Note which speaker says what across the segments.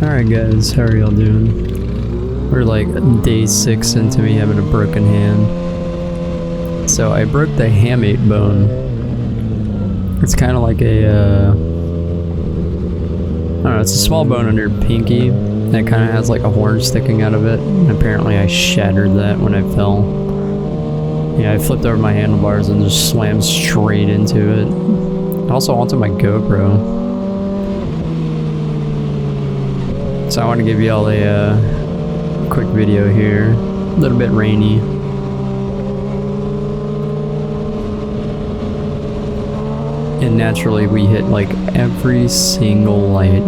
Speaker 1: Alright guys, how are y'all doing? We're like day 6 into me having a broken hand. So I broke the hamate bone. It's kind of like a, I don't know, it's a small bone under your pinky. And it kind of has like a horn sticking out of it. And apparently I shattered that when I fell. Yeah, I flipped over my handlebars and just slammed straight into it. Also onto my GoPro. So I want to give you all a quick video here. A little bit rainy. And naturally we hit like every single light.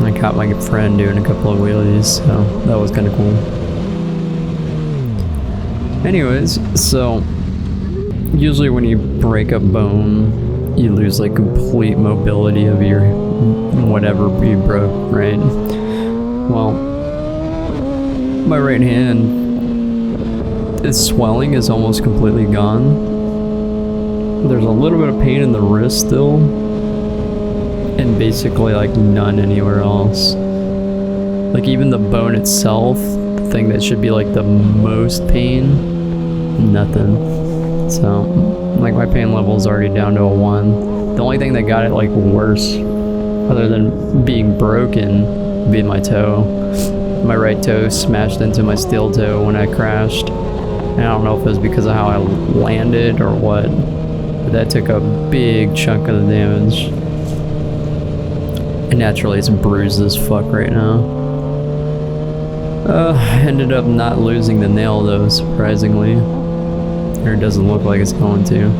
Speaker 1: I caught my friend doing a couple of wheelies, so that was kind of cool. Anyways, so usually when you break a bone, you lose like complete mobility of your whatever you broke, right? Well, my right hand, its swelling is almost completely gone. There's a little bit of pain in the wrist still, and basically like none anywhere else. Like even the bone itself, the thing that should be like the most pain, nothing. So like my pain level is already down to a 1. The only thing that got it like worse, other than being broken, would be my toe. My right toe smashed into my steel toe when I crashed. And I don't know if it was because of how I landed or what, but that took a big chunk of the damage. And naturally it's bruised as fuck right now. I ended up not losing the nail though, surprisingly. Or it doesn't look like it's going to.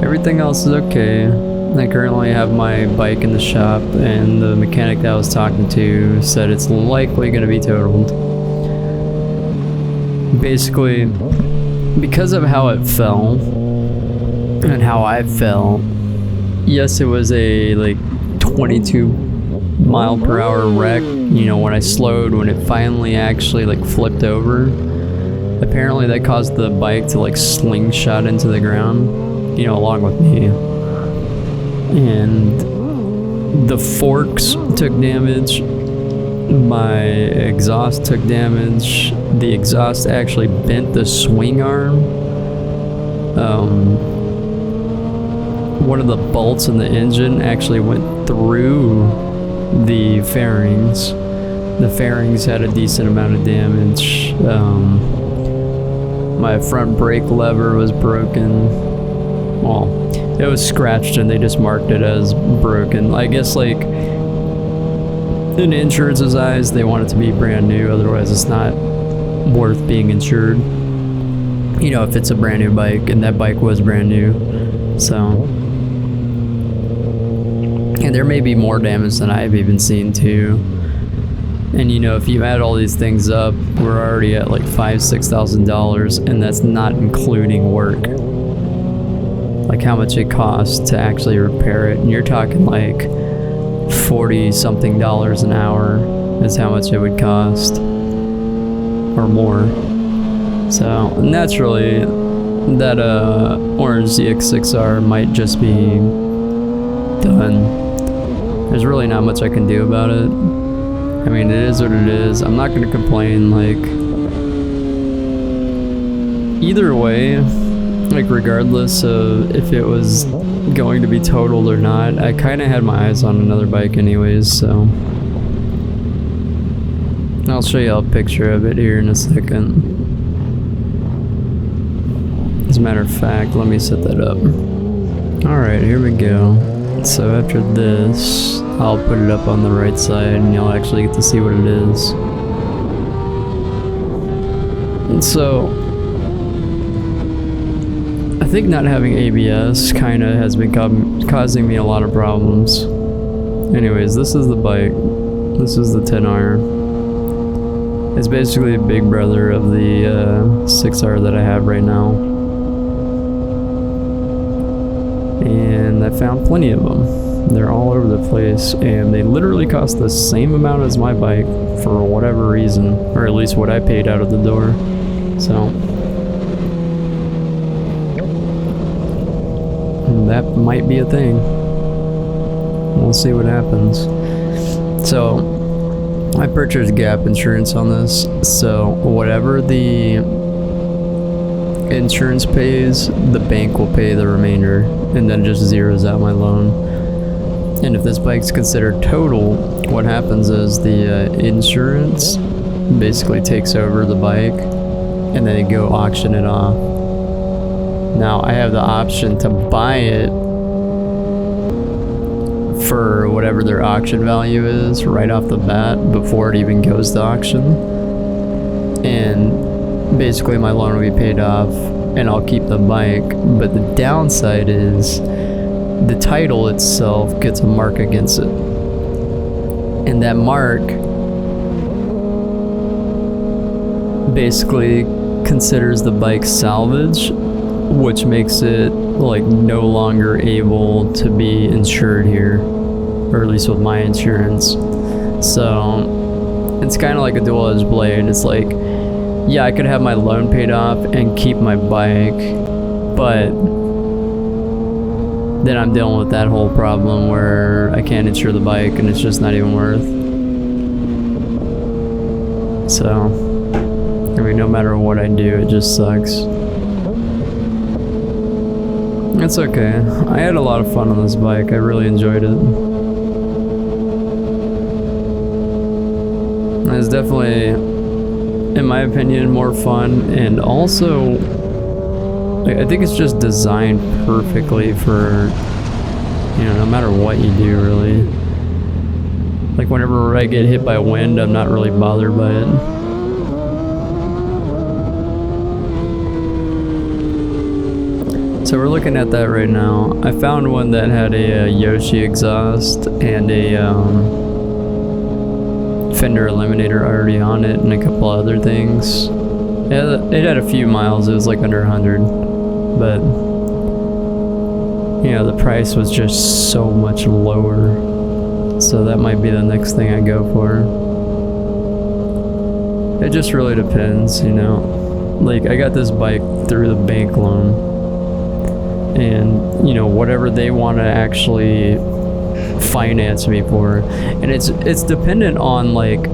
Speaker 1: Everything else is okay. I currently have my bike in the shop, and the mechanic that I was talking to said it's likely going to be totaled. Basically, because of how it fell, and how I fell, yes, it was a like 22-mile-per-hour wreck. You know, when I slowed, when it finally actually like flipped over. Apparently that caused the bike to like slingshot into the ground, you know, along with me. And the forks took damage, my exhaust took damage, the exhaust actually bent the swing arm. One of the bolts in the engine actually went through the fairings. The fairings had a decent amount of damage. My front brake lever was broken. Well, it was scratched and they just marked it as broken. I guess like in insurance's eyes, they want it to be brand new, otherwise it's not worth being insured. You know, if it's a brand new bike, and that bike was brand new. So, and there may be more damage than I've even seen too. And you know, if you add all these things up, we're already at like $5,000-$6,000, and that's not including work. Like how much it costs to actually repair it, and you're talking like $40-something an hour is how much it would cost, or more. So naturally, that orange ZX6R might just be done. There's really not much I can do about it. I mean, it is what it is. I'm not gonna complain, like, either way, like, regardless of if it was going to be totaled or not, I kind of had my eyes on another bike anyways, so. I'll show you a picture of it here in a second. As a matter of fact, let me set that up. Alright, here we go. So after this, I'll put it up on the right side and you'll actually get to see what it is. And so, I think not having ABS kind of has been causing me a lot of problems. Anyways, this is the bike. This is the 10R. It's basically a big brother of the 6R that I have right now. And I found plenty of them. They're all over the place, and they literally cost the same amount as my bike for whatever reason, or at least what I paid out of the door. So that might be a thing. We'll see what happens. So I purchased gap insurance on this, so whatever the insurance pays, the bank will pay the remainder, and then just zeroes out my loan. And if this bike's considered total, what happens is the insurance basically takes over the bike, and then they go auction it off. Now I have the option to buy it for whatever their auction value is right off the bat before it even goes to auction, and basically my loan will be paid off and I'll keep the bike. But the downside is the title itself gets a mark against it, and that mark basically considers the bike salvage, which makes it like no longer able to be insured here, or at least with my insurance. So it's kind of like a dual-edged blade. It's like, yeah, I could have my loan paid off and keep my bike, but then I'm dealing with that whole problem where I can't insure the bike and it's just not even worth. So I mean, no matter what I do, it just sucks. It's okay. I had a lot of fun on this bike. I really enjoyed it. It's definitely, in my opinion, more fun, and also I think it's just designed perfectly for, you know, no matter what you do, really. Like whenever I get hit by wind, I'm not really bothered by it. So we're looking at that right now. I found one that had a Yoshi exhaust and a fender eliminator already on it, and a couple other things. It had a few miles. It was like under 100, but you know, the price was just so much lower. So that might be the next thing I go for. It just really depends, you know. Like, I got this bike through the bank loan, and you know, whatever they want to actually finance me for, and it's dependent on like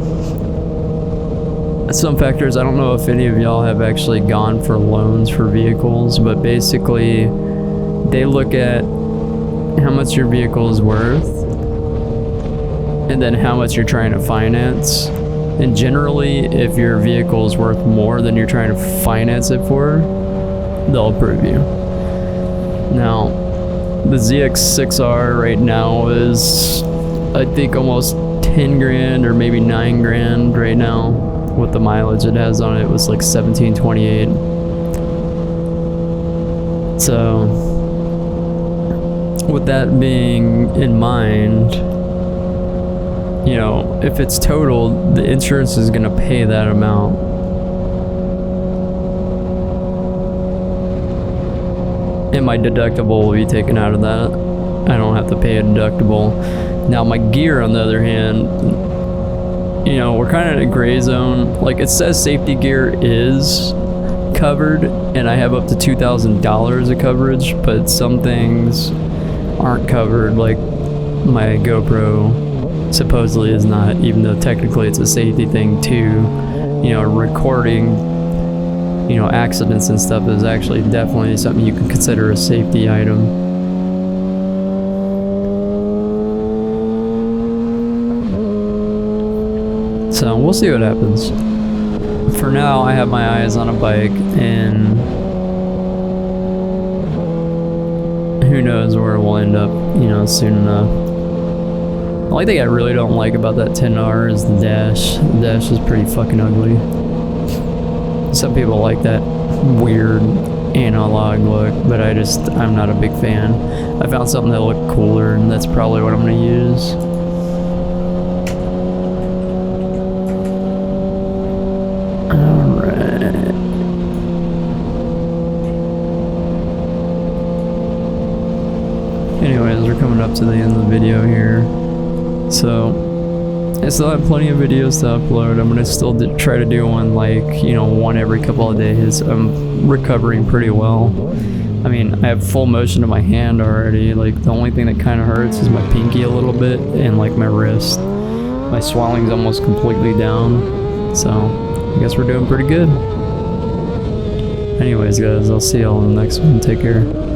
Speaker 1: some factors. I don't know if any of y'all have actually gone for loans for vehicles, but basically they look at how much your vehicle is worth and then how much you're trying to finance. And generally, if your vehicle is worth more than you're trying to finance it for, they'll approve you. Now, the ZX6R right now is, I think, almost 10 grand or maybe 9 grand right now. With the mileage it has on it, it was like 1728. So, with that being in mind, you know, if it's totaled, the insurance is gonna pay that amount. And my deductible will be taken out of that. I don't have to pay a deductible. Now my gear, on the other hand, you know, we're kind of in a gray zone. Like, it says safety gear is covered, and I have up to $2,000 of coverage, but some things aren't covered, like my GoPro supposedly is not, even though technically it's a safety thing too. You know, recording, you know, accidents and stuff is actually definitely something you can consider a safety item. So we'll see what happens. For now, I have my eyes on a bike, and who knows where we'll end up, you know, soon enough. The only thing I really don't like about that 10R is the dash. The dash is pretty fucking ugly. Some people like that weird analog look, but I'm not a big fan. I found something that looked cooler, and that's probably what I'm gonna use. Anyways, we're coming up to the end of the video here. So, I still have plenty of videos to upload. I'm gonna still try to do one, like, you know, one every couple of days. I'm recovering pretty well. I mean, I have full motion to my hand already. Like, the only thing that kind of hurts is my pinky a little bit and like my wrist. My swelling's almost completely down. So, I guess we're doing pretty good. Anyways, guys, I'll see y'all in the next one. Take care.